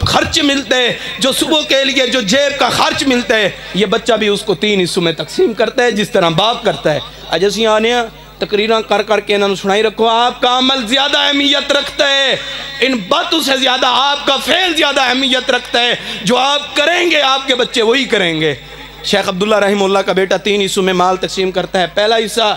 خرچ ملتے ہیں، جو صبح کے لیے جو جیب کا خرچ ملتا ہے، یہ بچہ بھی اس کو 3 حصوں میں تقسیم کرتا ہے جس طرح باپ کرتا ہے۔ آج اسی آنے تقریراں کر کے انہوں نے سنائی رکھو، آپ کا عمل زیادہ اہمیت رکھتا ہے، ان باتوں سے زیادہ آپ کا فعل زیادہ اہمیت رکھتا ہے۔ جو آپ کریں گے آپ کے بچے وہی کریں گے۔ شیخ عبداللہ رحمہ اللہ کا بیٹا 3 حصوں میں مال تقسیم کرتا ہے۔ پہلا حصہ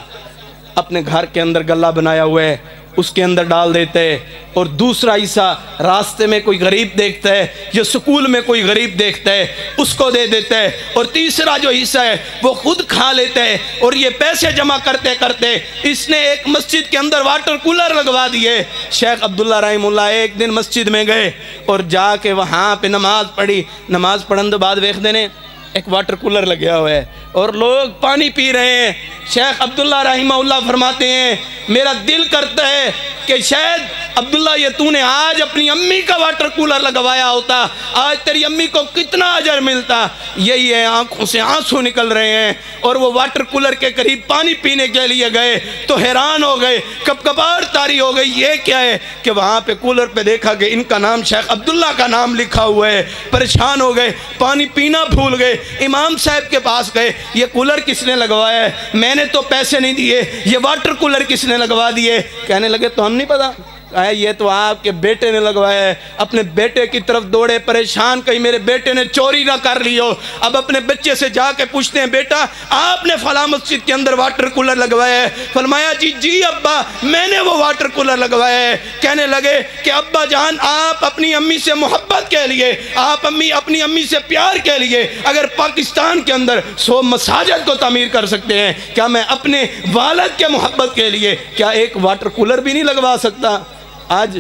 اپنے گھر کے اندر گلہ بنایا ہوا ہے اس کے اندر ڈال دیتے ہیں، اور دوسرا حصہ راستے میں کوئی غریب دیکھتا ہے یا سکول میں کوئی غریب دیکھتا ہے اس کو دے دیتا ہے، اور تیسرا جو حصہ ہے وہ خود کھا لیتا ہے۔ اور یہ پیسے جمع کرتے کرتے اس نے ایک مسجد کے اندر واٹر کولر لگوا دیے۔ شیخ عبداللہ رحمہ اللہ ایک دن مسجد میں گئے اور جا کے وہاں پہ نماز پڑھی۔ نماز پڑھن دے بعد ویکھ دینے ایک واٹر کولر لگیا ہوا ہے اور لوگ پانی پی رہے ہیں۔ شیخ عبداللہ رحمہ اللہ فرماتے ہیں میرا دل کرتا ہے کہ شاید عبداللہ یہ تو نے آج اپنی امی کا واٹر کولر لگوایا ہوتا، آج تیری امی کو کتنا اجر ملتا۔ یہی ہے، آنکھوں سے آنسو نکل رہے ہیں، اور وہ واٹر کولر کے قریب پانی پینے کے لیے گئے تو حیران ہو گئے، کپکپاہٹ طاری ہو گئی۔ یہ کیا ہے کہ وہاں پہ کولر پہ دیکھا کہ ان کا نام شیخ عبداللہ کا نام لکھا ہوا ہے۔ پریشان ہو گئے، پانی پینا بھول گئے، امام صاحب کے پاس گئے، یہ کولر کس نے لگوایا ہے؟ میں نے تو پیسے نہیں دیے، یہ واٹر کولر کس نے لگوا دیے؟ کہنے لگے تو ہم نہیں پتا، یہ تو آپ کے بیٹے نے لگوایا ہے۔ اپنے بیٹے کی طرف دوڑے پریشان، کہیں میرے بیٹے نے چوری نہ کر لی ہو۔ اب اپنے بچے سے جا کے پوچھتے ہیں بیٹا آپ نے فلاں مسجد کے اندر واٹر کولر لگوایا ہے؟ فرمایا جی ابا میں نے وہ واٹر کولر لگوایا ہے۔ کہنے لگے کہ ابا جان آپ اپنی امی سے محبت کے لیے، آپ اپنی امی سے پیار کے لیے اگر پاکستان کے اندر 100 مساجد کو تعمیر کر سکتے ہیں، کیا میں اپنے والد کے محبت کے لیے کیا ایک واٹر کولر بھی نہیں لگوا سکتا؟ آج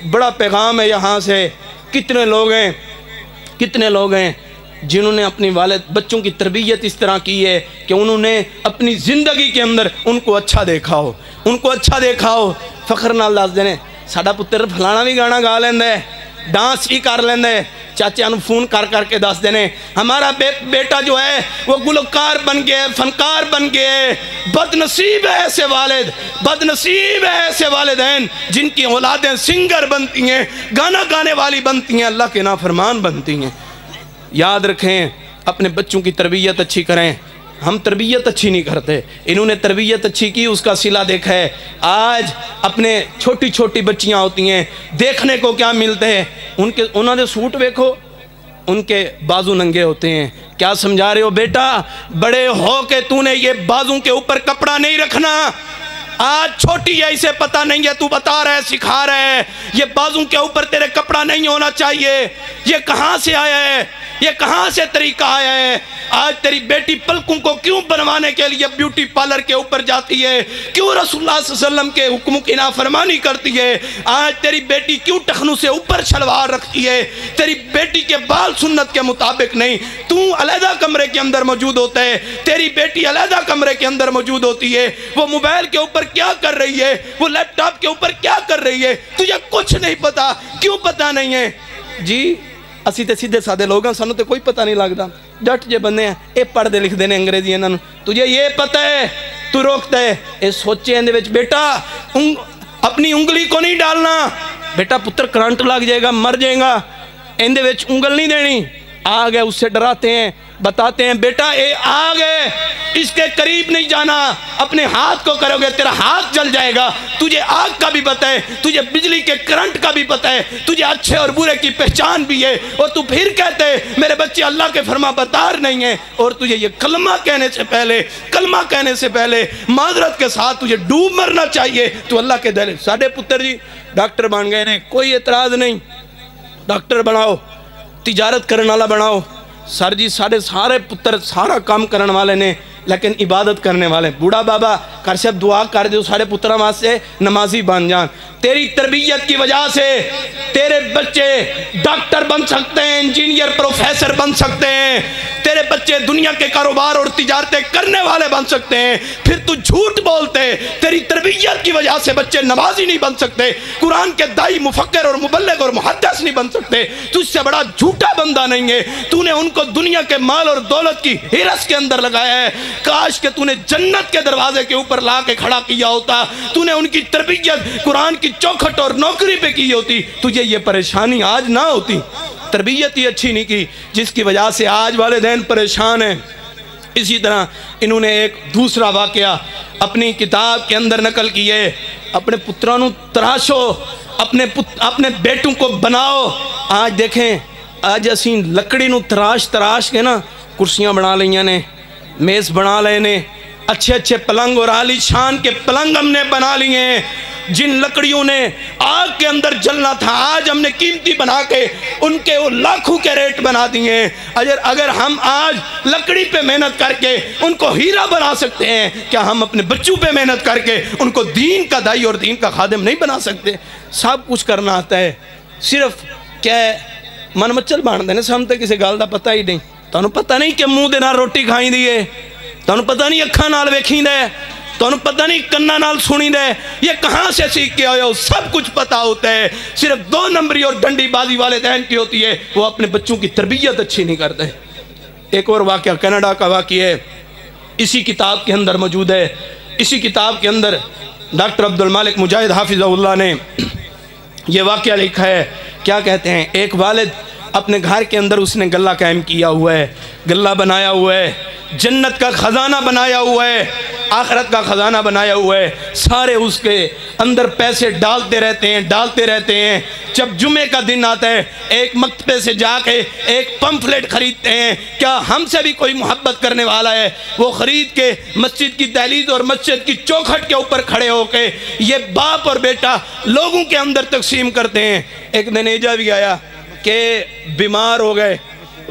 بڑا پیغام ہے یہاں سے۔ کتنے لوگ ہیں جنہوں نے اپنی والد بچوں کی تربیت اس طرح کی ہے کہ انہوں نے اپنی زندگی کے اندر ان کو اچھا دیکھا ہو، فخر نال دس دینے ساڈا پتر فلانا بھی گانا گا لیندہ ہے، ڈانس بھی کر لیندہ ہے، چاچے انہوں فون کر کے دس دینے ہمارا بیٹا جو ہے وہ گلوکار بن گئے، فنکار بن گئے۔ بد نصیب ہے ایسے والد، بد نصیب ہے ایسے والدین جن کی اولادیں سنگر بنتی ہیں، گانا گانے والی بنتی ہیں، اللہ کے نافرمان بنتی ہیں۔ یاد رکھیں اپنے بچوں کی تربیت اچھی کریں۔ ہم تربیت اچھی نہیں کرتے، انہوں نے تربیت اچھی کی، اس کا صلہ دیکھا ہے۔ آج اپنے چھوٹی بچیاں ہوتی ہیں، دیکھنے کو کیا ملتے ہیں، انہوں نے سوٹ دیکھو، ان کے بازو ننگے ہوتے ہیں۔ کیا سمجھا رہے ہو بیٹا؟ بڑے ہو کہ تو نے یہ بازوں کے اوپر کپڑا نہیں رکھنا۔ آج چھوٹی ہے اسے پتہ نہیں ہے، تو بتا رہا ہے سکھا رہا ہے، یہ بازوں کے اوپر تیرے کپڑا نہیں ہونا چاہیے۔ یہ کہاں سے آیا ہے؟ یہ کہاں سے طریقہ آیا ہے؟ آج تیری بیٹی پلکوں کو کیوں بنوانے کے لیے بیوٹی پارلر کے اوپر جاتی ہے؟ کیوں رسول اللہ صلی اللہ علیہ وسلم کے حکموں کی نافرمانی کرتی ہے؟ آج تیری بیٹی کیوں ٹخنوں سے اوپر شلوار رکھتی ہے؟ تیری بیٹی کے بال سنت کے مطابق نہیں، تو علیحدہ کمرے کے اندر موجود ہوتا ہے، تیری بیٹی علیحدہ کمرے کے اندر موجود ہوتی ہے۔ وہ موبائل کے اوپر کیا کر رہی ہے، وہ لیپ ٹاپ کے اوپر کیا کر رہی ہے، تجھے کچھ نہیں پتا۔ کیوں پتا نہیں ہے؟ جی اسی تے سیدھے سادے لوگ ہیں، سانوں تے کوئی پتہ نہیں لگتا، ڈٹ جے بندے ہیں، اے پڑھ دے لکھ دینے انگریزی انہوں نے، تجھے یہ پتہ ہے تو روکتا ہے۔ اے سوچے اندے وچ بیٹا اپنی انگلی کو نہیں ڈالنا، بیٹا پتر کرنٹ لگ جائے گا، مر جائے گا، اندے وچ انگل نہیں دینی۔ آگ ہے اس سے ڈراتے ہیں، بتاتے ہیں بیٹا اے آگ ہے، اس کے قریب نہیں جانا، اپنے ہاتھ کو کرو گے تیرا ہاتھ جل جائے گا۔ تجھے آگ کا بھی پتہ ہے، تجھے بجلی کے کرنٹ کا بھی پتہ ہے، تجھے اچھے اور برے کی پہچان بھی ہے، اور تو پھر کہتے ہیں میرے بچے اللہ کے فرما بردار نہیں ہیں۔ اور تجھے یہ کلمہ کہنے سے پہلے معذرت کے ساتھ تجھے ڈوب مرنا چاہیے۔ تو اللہ کے دل ساڑھے پتر جی ڈاکٹر بن گئے نے، کوئی اعتراض نہیں، ڈاکٹر بناؤ، تجارت کرنے والا بناؤ۔ سر جی سارے پتر سارا کام کرنے والے نے لیکن عبادت کرنے والے، بوڑھا بابا کر سے دعا کر دیو سارے پترہ وہاں سے نمازی بن جان۔ تیری تربیت کی وجہ سے تیرے بچے ڈاکٹر بن سکتے ہیں، انجینئر پروفیسر بن سکتے ہیں، تیرے بچے دنیا کے کاروبار اور تجارتیں کرنے والے بن سکتے ہیں، پھر تو جھوٹ بولتے، تیری تربیت کی وجہ سے بچے نمازی نہیں بن سکتے، قرآن کے دائی مفکر اور مبلغ اور محدث نہیں بن سکتے، تو اس سے بڑا جھوٹا بندہ نہیں ہے۔ تو نے ان کو دنیا کے مال اور دولت کی ہرس کے اندر لگایا ہے، کاش کہ تو نے جنت کے دروازے کے اوپر لا کے کھڑا کیا ہوتا، تو نے ان کی تربیت قرآن کی چوکھٹ اور نوکری پہ کی ہوتی، تجھے یہ پریشانی آج نہ ہوتی۔ تربیت ہی اچھی نہیں کی جس کی وجہ سے آج والدین پریشان ہیں۔ اسی طرح انہوں نے ایک دوسرا واقعہ اپنی کتاب کے اندر نقل کیے، اپنے پترانوں تراشو، اپنے بیٹوں کو بناؤ۔ آج دیکھیں، آج اسی لکڑی نو تراش کے نا کرسیاں بنا لئیاں نے، میز بنا لئے نے، اچھے پلنگ اور عالی شان کے پلنگ ہم نے بنا لیے ہیں۔ جن لکڑیوں نے آگ کے اندر جلنا تھا آج ہم نے قیمتی بنا کے ان کے وہ لاکھوں کے ریٹ بنا دیے ہیں۔ اگر ہم آج لکڑی پہ محنت کر کے ان کو ہیرا بنا سکتے ہیں، کیا ہم اپنے بچوں پہ محنت کر کے ان کو دین کا دائی اور دین کا خادم نہیں بنا سکتے؟ سب کچھ کرنا آتا ہے، صرف کیا من مچل بان دینے سے ہم تک کسی گال دا پتہ ہی نہیں۔ تو انہوں پتہ نہیں کہ منہ دے نال روٹی کھائیں دیئے، تو انہوں پتہ نہیں اکھاں نال ویکھیں دے، تو انہوں پتہ نہیں کنہ نال سنی دے، یہ کہاں سے سیکھ کے آئے ہو؟ سب کچھ پتہ ہوتا ہے، صرف 2 نمبری اور ڈنڈی بازی والدین کی ہوتی ہے، وہ اپنے بچوں کی تربیت اچھی نہیں کرتے۔ ایک اور واقعہ کینیڈا کا واقعہ ہے، اسی کتاب کے اندر موجود ہے۔ اسی کتاب کے اندر ڈاکٹر عبدالمالک مجاہد حافظہ اللہ نے یہ واقعہ لکھا ہے۔ کیا کہتے ہیں، ایک والد اپنے گھر کے اندر اس نے گلہ قائم کیا ہوا ہے، گلہ بنایا ہوا ہے، جنت کا خزانہ بنایا ہوا ہے، آخرت کا خزانہ بنایا ہوا ہے، سارے اس کے اندر پیسے ڈالتے رہتے ہیں۔ جب جمعے کا دن آتا ہے ایک مکتبے سے جا کے ایک پمفلیٹ خریدتے ہیں، کیا ہم سے بھی کوئی محبت کرنے والا ہے؟ وہ خرید کے مسجد کی دہلیز اور مسجد کی چوکھٹ کے اوپر کھڑے ہو کے یہ باپ اور بیٹا لوگوں کے اندر تقسیم کرتے ہیں۔ ایک دن ایجا بھی آیا کہ بیمار ہو گئے،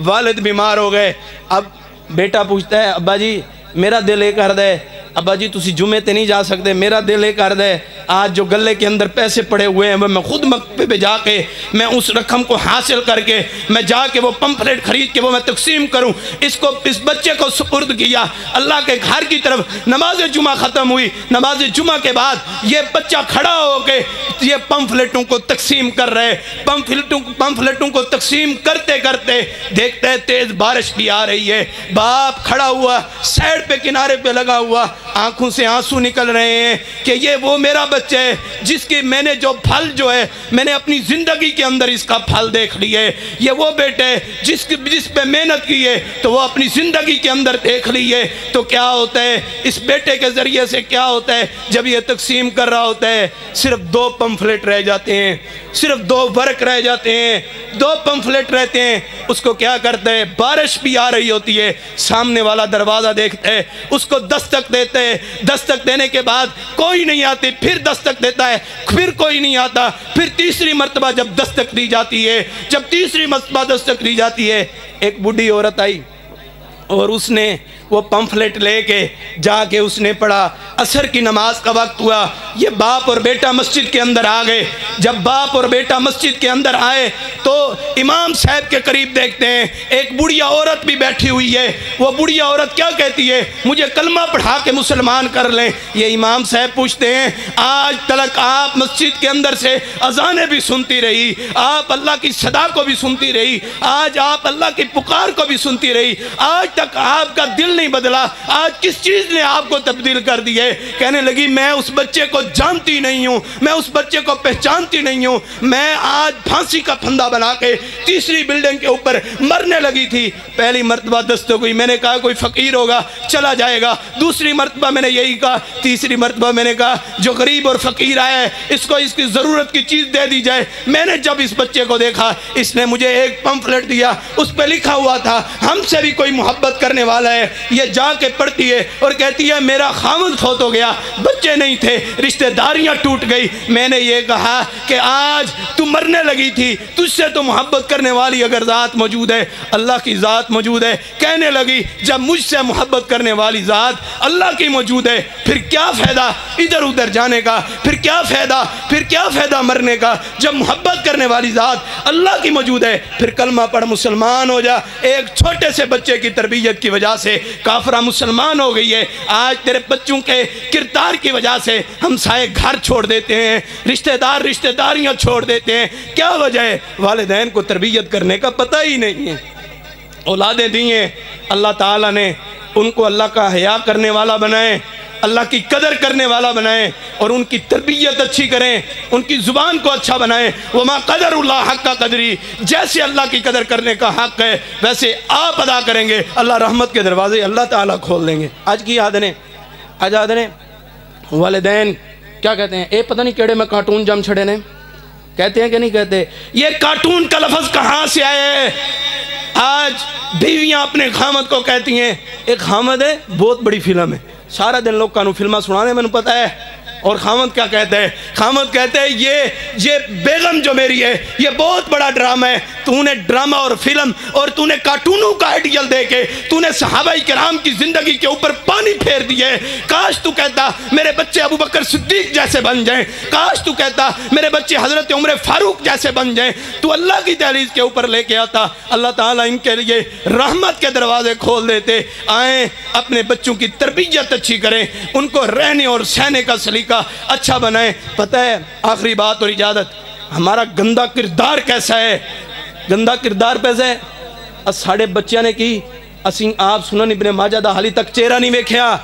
والد بیمار ہو گئے، اب بیٹا پوچھتا ہے ابا جی میرا دل یہ کر دے، ابا جی تسی جمعے تے نہیں جا سکتے، میرا دل یہ کر دے آج جو گلے کے اندر پیسے پڑے ہوئے ہیں میں خود مکتبے پہ جا کے میں اس رقم کو حاصل کر کے میں جا کے وہ پمفلیٹ خرید کے وہ میں تقسیم کروں۔ اس بچے کو سپرد کیا اللہ کے گھر کی طرف، نماز جمعہ ختم ہوئی، نماز جمعہ کے بعد یہ بچہ کھڑا ہو کے یہ پمفلیٹوں کو تقسیم کر رہے، پمفلیٹوں کو تقسیم کرتے کرتے دیکھتے ہیں تیز بارش بھی آ رہی ہے، باپ کھڑا ہوا سائیڈ پہ کنارے پہ لگا ہوا، آنکھوں سے آنسو نکل رہے ہیں کہ یہ وہ میرا بچہ ہے جس کی میں نے جو پھل جو ہے میں نے اپنی زندگی کے اندر اس کا پھل دیکھ لی ہے، یہ وہ بیٹے جس پہ محنت کی ہے تو وہ اپنی زندگی کے اندر دیکھ لی ہے۔ تو کیا ہوتا ہے اس بیٹے کے ذریعے سے، کیا ہوتا ہے جب یہ تقسیم کر رہا ہوتا ہے صرف 2 پمفلیٹ رہ جاتے ہیں، صرف 2 ورق رہ جاتے ہیں، 2 پمفلیٹ رہتے ہیں، اس کو کیا کرتا ہے، بارش بھی آ رہی ہوتی ہے، سامنے والا دروازہ دیکھتا ہے، اس کو دستک دیتے ہیں، دستک دینے کے بعد کوئی نہیں آتی، پھر دستک دیتا ہے، پھر کوئی نہیں آتا، پھر تیسری مرتبہ جب دستک دی جاتی ہے، جب تیسری مرتبہ دستک دی جاتی ہے، ایک بوڑھی عورت آئی اور اس نے وہ پمفلیٹ لے کے جا کے اس نے پڑھا، عصر کی نماز کا وقت ہوا، یہ باپ اور بیٹا مسجد کے اندر آ گئے۔ جب باپ اور بیٹا مسجد کے اندر آئے تو امام صاحب کے قریب دیکھتے ہیں ایک بڑھیا عورت بھی بیٹھی ہوئی ہے۔ وہ بڑھیا عورت کیا کہتی ہے، مجھے کلمہ پڑھا کے مسلمان کر لیں۔ یہ امام صاحب پوچھتے ہیں آج تلک آپ مسجد کے اندر سے اذانیں بھی سنتی رہی، آپ اللہ کی صدا کو بھی سنتی رہی، آج آپ اللہ کی پکار کو بھی سنتی رہی، آج تک آپ کا دل نہیں بدلا، آج کس چیز نے آپ کو تبدیل کر دی ہے؟ کہنے لگی میں اس بچے کو جانتی نہیں ہوں، میں اس بچے کو پہچانتی نہیں ہوں، میں آج پھانسی کا پھندا بنا کے تیسری بلڈنگ کے اوپر مرنے لگی تھی۔ پہلی مرتبہ دستک ہوئی، میں نے کہا کوئی فقیر ہوگا چلا جائے گا، دوسری مرتبہ میں نے یہی کہا، تیسری مرتبہ میں نے کہا جو غریب اور فقیر آیا ہے اس کو اس کی ضرورت کی چیز دے دی جائے۔ میں نے جب اس بچے کو دیکھا اس نے مجھے ایک پمفلیٹ دیا، اس پہ لکھا ہوا تھا ہم سے بھی کوئی محبت محبت کرنے والا ہے، یہ جا کے پڑھتی ہے اور کہتی ہے میرا خاوند فوت ہو گیا، بچے نہیں تھے، رشتہ داریاں ٹوٹ گئی، میں نے یہ کہا کہ آج تو مرنے لگی تھی، تجھ سے تو محبت کرنے والی اگر ذات موجود ہے، اللہ کی ذات موجود ہے، کہنے لگی جب مجھ سے محبت کرنے والی ذات اللہ کی موجود ہے پھر کیا فائدہ ادھر ادھر جانے کا، پھر کیا فائدہ مرنے کا، جب محبت کرنے والی ذات اللہ کی موجود ہے پھر کلمہ پڑھ مسلمان ہو جا۔ ایک چھوٹے سے بچے کی تربیت کی وجہ سے کافرہ مسلمان ہو گئی ہے، آج تیرے بچوں کے کردار کی وجہ سے ہم سائے گھر چھوڑ دیتے ہیں، رشتہ داریاں چھوڑ دیتے ہیں، کیا وجہ ہے؟ والدین کو تربیت کرنے کا پتہ ہی نہیں ہے۔ اولادیں دی ہیں اللہ تعالیٰ نے، ان کو اللہ کا حیا کرنے والا بنائیں، اللہ کی قدر کرنے والا بنائیں اور ان کی تربیت اچھی کریں، ان کی زبان کو اچھا بنائیں۔ وما قدر اللہ حق کا قدری، جیسے اللہ کی قدر کرنے کا حق ہے ویسے آپ ادا کریں گے، اللہ رحمت کے دروازے اللہ تعالیٰ کھول دیں گے۔ آج کی یاد نے والدین کیا کہتے ہیں؟ اے پتہ نہیں کیڑے میں کارٹون جم چھڑے نے، کہتے ہیں کہ نہیں کہتے؟ یہ کارٹون کا لفظ کہاں سے آیا ہے؟ آج بیویاں اپنے خامد کو کہتی ہیں، ایک خامد ہے بہت بڑی فلم ہے، سارا دن لوگ کانو فلمہ سنانے میں پتہ ہے، اور خامد کیا کہتے ہیں؟ خامد کہتے ہیں یہ بیگم جو میری ہے یہ بہت بڑا ڈرامہ ہے، تو نے ڈرامہ اور فلم اور تو نے کارٹونوں کا آئیڈیل دے کے تو نے صحابہ کرام کی زندگی کے اوپر پانی پھیر دیے۔ کاش تو کہتا میرے بچے ابو بکر صدیق جیسے بن جائیں، کاش تو کہتا میرے بچے حضرت عمر فاروق جیسے بن جائیں، تو اللہ کی دہلیز کے اوپر لے کے آتا، اللہ تعالیٰ ان کے لیے رحمت کے دروازے کھول دیتے۔ آئیں اپنے بچوں کی تربیت اچھی کریں، ان کو رہنے اور سہنے کا سلیقہ اچھا بنائیں۔ پتہ ہے آخری بات اور اجازت، ہمارا گندہ کردار کیسا ہے؟ گندہ کردار پیسے ساڑھے بچیاں نے کی، اسیں آپ سنن ابن ماجہ دا حالی تک چہرہ نہیں ویکھیا،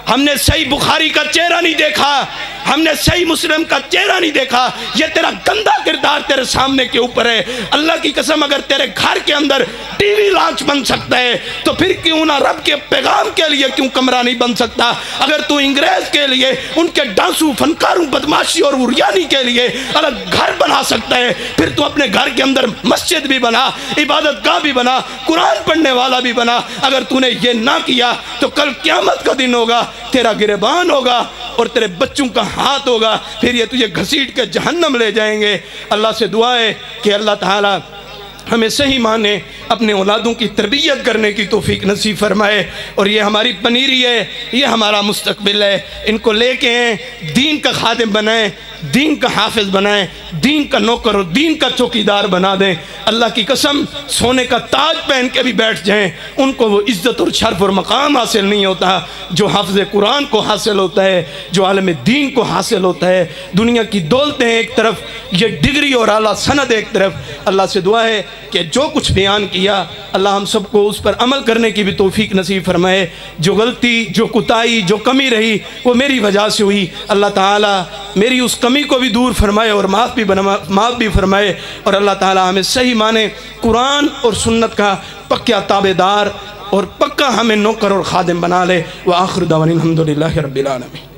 ہم نے صحیح بخاری کا چہرہ نہیں دیکھا، ہم نے صحیح مسلم کا چہرہ نہیں دیکھا، یہ تیرا گندہ کردار تیرے سامنے کے اوپر ہے۔ اللہ کی قسم اگر تیرے گھر کے اندر ٹی وی لانچ بن سکتا ہے تو پھر کیوں نہ رب کے پیغام کے لیے کیوں کمرہ نہیں بن سکتا؟ اگر تو انگریز کے لیے ان کے ڈانسوں فنکاروں بدماشی اور وریانی کے لیے الگ گھر بنا سکتا ہے، پھر تو اپنے گھر کے اندر مسجد بھی بنا، عبادت گاہ بھی بنا، قرآن پڑھنے والا بھی بنا۔ اگر تو نے یہ نہ کیا تو کل قیامت کا دن ہوگا، تیرا گریبان ہوگا اور تیرے بچوں کا ہاتھ ہوگا، پھر یہ تجھے گھسیٹ کے جہنم لے جائیں گے۔ اللہ سے دعا ہے کہ اللہ تعالیٰ ہمیں صحیح معنی اپنے اولادوں کی تربیت کرنے کی توفیق نصیب فرمائے، اور یہ ہماری پنیری ہے، یہ ہمارا مستقبل ہے، ان کو لے کے ہیں، دین کا خادم بنائیں، دین کا حافظ بنائیں، دین کا نوکر اور دین کا چوکیدار بنا دیں۔ اللہ کی قسم سونے کا تاج پہن کے بھی بیٹھ جائیں، ان کو وہ عزت اور شرف اور مقام حاصل نہیں ہوتا جو حافظ قرآن کو حاصل ہوتا ہے، جو عالم دین کو حاصل ہوتا ہے۔ دنیا کی دولتیں ایک طرف، یہ ڈگری اور اعلیٰ سند ایک طرف۔ اللہ سے دعا ہے کہ جو کچھ بیان کیا اللہ ہم سب کو اس پر عمل کرنے کی بھی توفیق نصیب فرمائے۔ جو غلطی، جو کوتاہی، جو کمی رہی وہ میری وجہ سے ہوئی، اللہ تعالیٰ میری اس کمی کو بھی دور فرمائے اور معاف بھی فرمائے، اور اللہ تعالیٰ ہمیں صحیح معنی قرآن اور سنت کا پکا تابع دار اور پکا ہمیں نوکر اور خادم بنا لے۔ وآخر دعوانا الحمدللہ رب العالمین۔